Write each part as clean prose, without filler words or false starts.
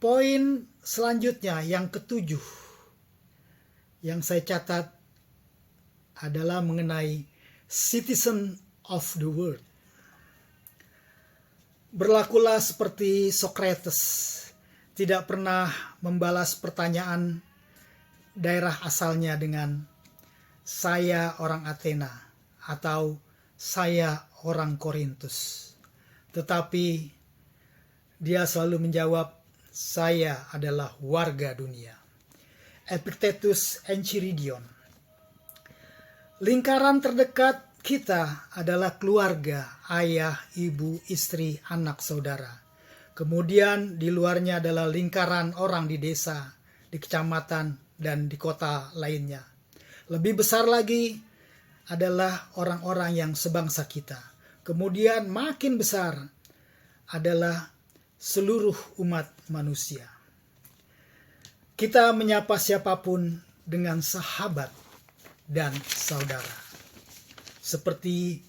Poin selanjutnya yang ketujuh yang saya catat adalah mengenai citizen of the world. Berlakulah seperti Socrates, tidak pernah membalas pertanyaan daerah asalnya dengan saya orang Athena atau saya orang Korintus. Tetapi dia selalu menjawab, saya adalah warga dunia. Epictetus Enchiridion. Lingkaran terdekat kita adalah keluarga, ayah, ibu, istri, anak, saudara. Kemudian di luarnya adalah lingkaran orang di desa, di kecamatan, dan di kota lainnya. Lebih besar lagi adalah orang-orang yang sebangsa kita. Kemudian makin besar adalah seluruh umat manusia. Kita menyapa siapapun dengan sahabat dan saudara. Seperti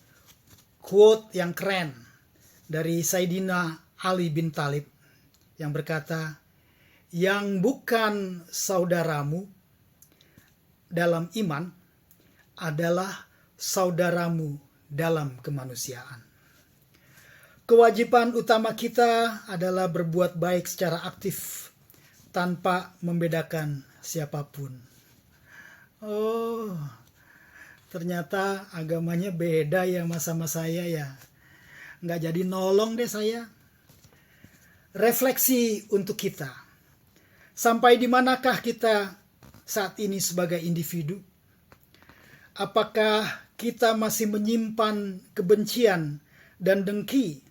quote yang keren dari Sayyidina Ali bin Thalib yang berkata, yang bukan saudaramu dalam iman adalah saudaramu dalam kemanusiaan. Kewajiban utama kita adalah berbuat baik secara aktif tanpa membedakan siapapun. Oh, ternyata agamanya beda ya sama saya ya. Nggak jadi nolong deh saya. Refleksi untuk kita. Sampai di manakah kita saat ini sebagai individu? Apakah kita masih menyimpan kebencian dan dengki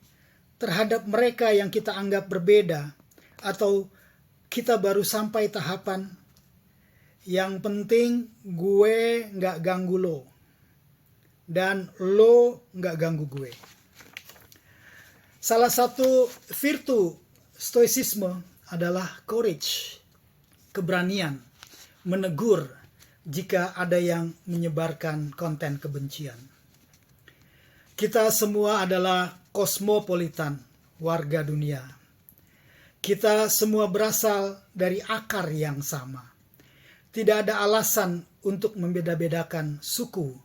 terhadap mereka yang kita anggap berbeda? Atau kita baru sampai tahapan yang penting gue nggak ganggu lo dan lo nggak ganggu gue? Salah satu virtu stoicisme adalah courage, keberanian menegur jika ada yang menyebarkan konten kebencian. Kita semua adalah kosmopolitan, warga dunia. Kita semua berasal dari akar yang sama. Tidak ada alasan untuk membeda-bedakan suku,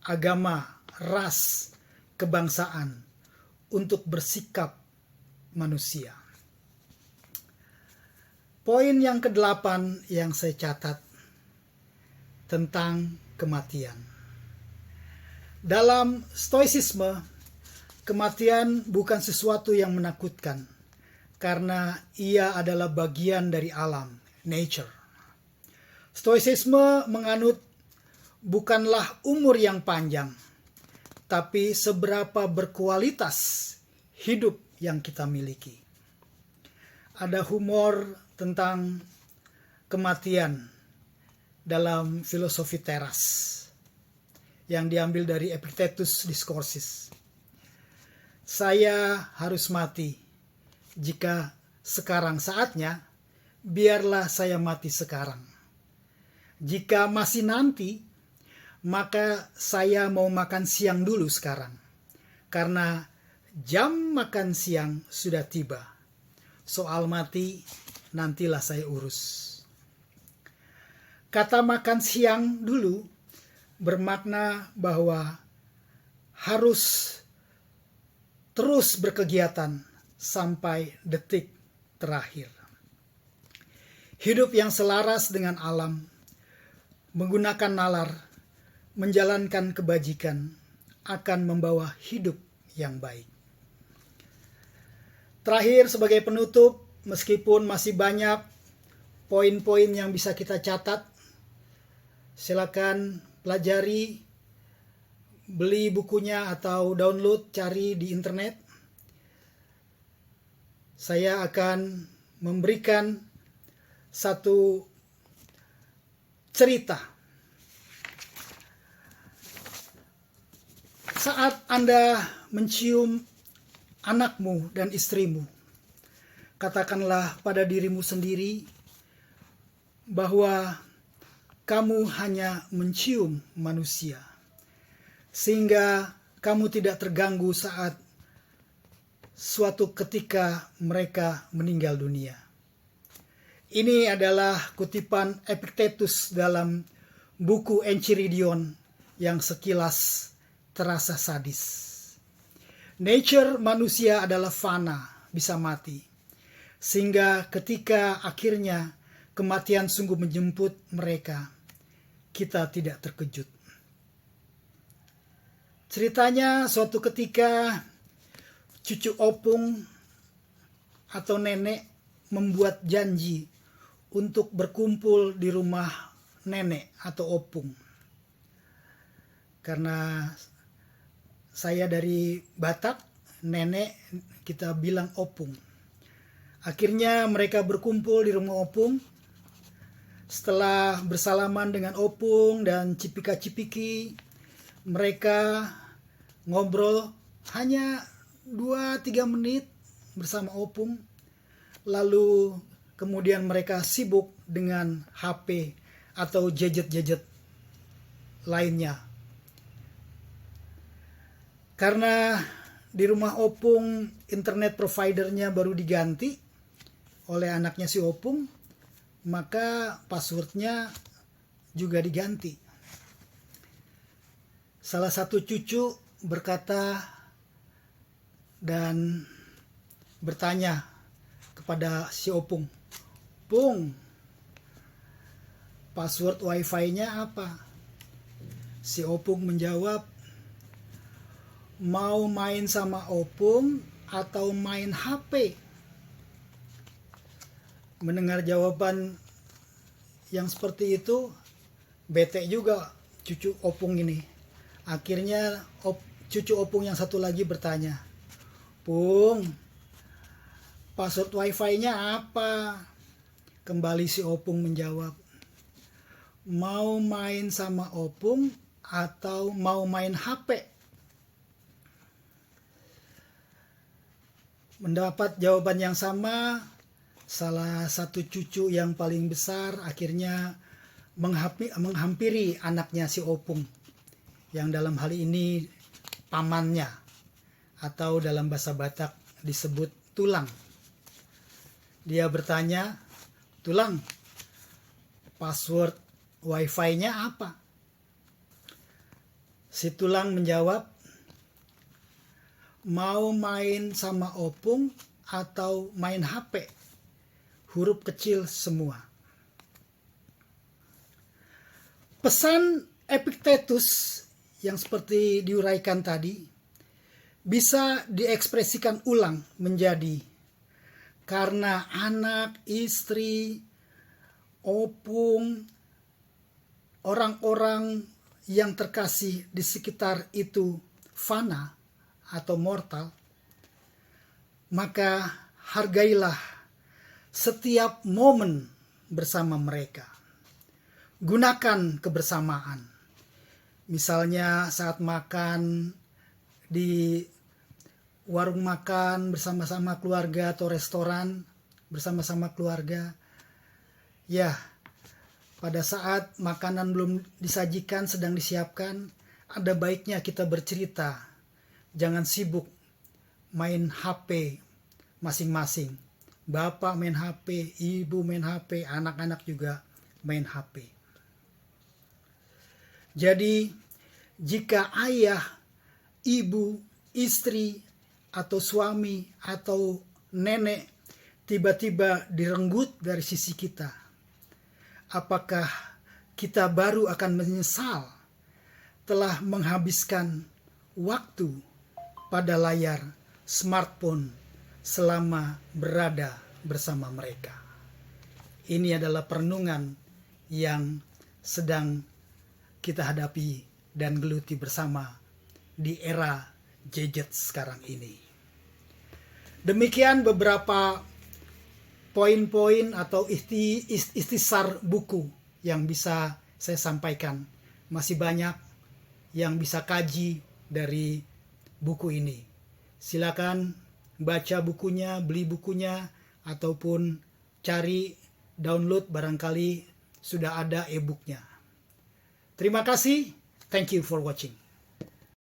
agama, ras, kebangsaan untuk bersikap manusia. Poin yang ke-8 yang saya catat tentang kematian. Dalam stoicisme, kematian bukan sesuatu yang menakutkan karena ia adalah bagian dari alam, nature. Stoicisme menganut bukanlah umur yang panjang, tapi seberapa berkualitas hidup yang kita miliki. Ada humor tentang kematian dalam filosofi teras yang diambil dari Epictetus Discourses. Saya harus mati. Jika sekarang saatnya, biarlah saya mati sekarang. Jika masih nanti, maka saya mau makan siang dulu sekarang. Karena jam makan siang sudah tiba. Soal mati, nantilah saya urus. Kata makan siang dulu bermakna bahwa harus terus berkegiatan sampai detik terakhir. Hidup yang selaras dengan alam, menggunakan nalar, menjalankan kebajikan akan membawa hidup yang baik. Terakhir sebagai penutup, meskipun masih banyak poin-poin yang bisa kita catat, silakan pelajari, beli bukunya atau download, cari di internet. Saya akan memberikan satu cerita. Saat Anda mencium anakmu dan istrimu, katakanlah pada dirimu sendiri bahwa kamu hanya mencium manusia, sehingga kamu tidak terganggu saat suatu ketika mereka meninggal dunia. Ini adalah kutipan Epictetus dalam buku Enchiridion yang sekilas terasa sadis. Nature manusia adalah fana, bisa mati. Sehingga ketika akhirnya kematian sungguh menjemput mereka, kita tidak terkejut. Ceritanya suatu ketika cucu opung atau nenek membuat janji untuk berkumpul di rumah nenek atau opung. Karena saya dari Batak, nenek kita bilang opung. Akhirnya mereka berkumpul di rumah opung. Setelah bersalaman dengan opung dan cipika-cipiki, mereka ngobrol hanya 2-3 menit bersama opung. Lalu kemudian mereka sibuk dengan HP atau gadget-gadget lainnya. Karena di rumah opung internet providernya baru diganti oleh anaknya si opung, maka passwordnya juga diganti. Salah satu cucu berkata dan bertanya kepada si opung, "Pung, password wifi-nya apa?" Si opung menjawab, "Mau main sama opung atau main HP?" Mendengar jawaban yang seperti itu, bete juga cucu opung ini. Akhirnya cucu opung yang satu lagi bertanya, "Pung, password wifi-nya apa?" Kembali si opung menjawab, "Mau main sama opung atau mau main HP?" Mendapat jawaban yang sama, salah satu cucu yang paling besar akhirnya menghampiri anaknya si opung, yang dalam hal ini pamannya, atau dalam bahasa Batak disebut tulang. Dia bertanya, "Tulang, password wifi-nya apa?" Si tulang menjawab, "Mau main sama opung atau main HP?" Huruf kecil semua. Pesan Epictetus yang seperti diuraikan tadi bisa diekspresikan ulang menjadi, karena anak, istri, opung, orang-orang yang terkasih di sekitar itu fana atau mortal, maka hargailah setiap momen bersama mereka. Gunakan kebersamaan. Misalnya saat makan di warung makan bersama-sama keluarga atau restoran bersama-sama keluarga. Ya, pada saat makanan belum disajikan, sedang disiapkan, ada baiknya kita bercerita. Jangan sibuk main HP masing-masing. Bapak main HP, ibu main HP, anak-anak juga main HP. Jadi, jika ayah, ibu, istri, atau suami, atau nenek tiba-tiba direnggut dari sisi kita, apakah kita baru akan menyesal telah menghabiskan waktu pada layar smartphone selama berada bersama mereka? Ini adalah perenungan yang sedang kita hadapi dan geluti bersama di era gadget sekarang ini. Demikian beberapa poin-poin atau istisar buku yang bisa saya sampaikan. Masih banyak yang bisa kaji dari buku ini. Silakan baca bukunya, beli bukunya, ataupun cari download, barangkali sudah ada e-booknya. Terima kasih. Thank you for watching.